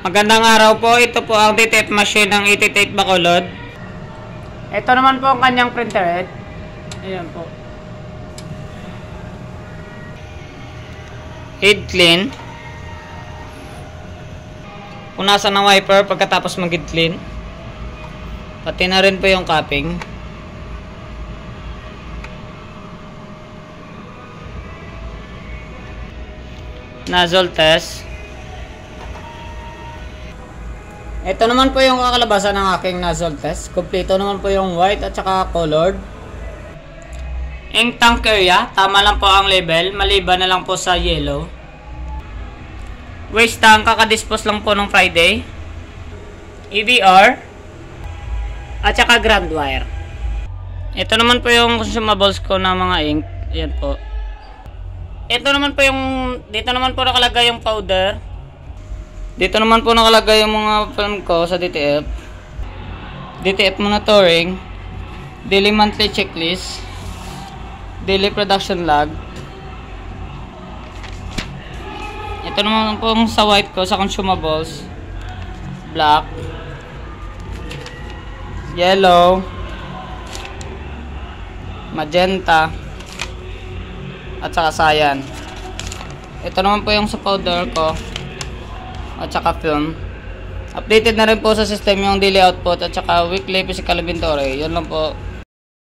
Magandang araw po. Ito po ang DTF machine ng 88 Bacolod. Ito naman po ang kanyang printer head. Ayan po. Head clean. Punasan ng wiper pagkatapos mag-head clean. Pati na rin po yung capping. Nozzle test. Ito naman po yung kakalabasan ng aking nozzle test. Kompleto naman po yung white at saka colored. Ink tank area, tama lang po ang label, maliban na lang po sa yellow. Waste tank, kakadispose lang po nung Friday. EVR at saka ground wire. Ito naman po yung consumables ko na mga ink. Ayan po. Ito naman po yung, dito naman po nakalagay yung powder. Dito naman po nakalagay yung mga film ko sa DTF. DTF monitoring, daily monthly checklist, daily production log. Ito naman po sa white ko sa consumables. Black, yellow, magenta, at saka cyan. Ito naman po yung sa powder ko at saka film. Updated na rin po sa system yung daily output at saka weekly physical inventory. Yun lang po.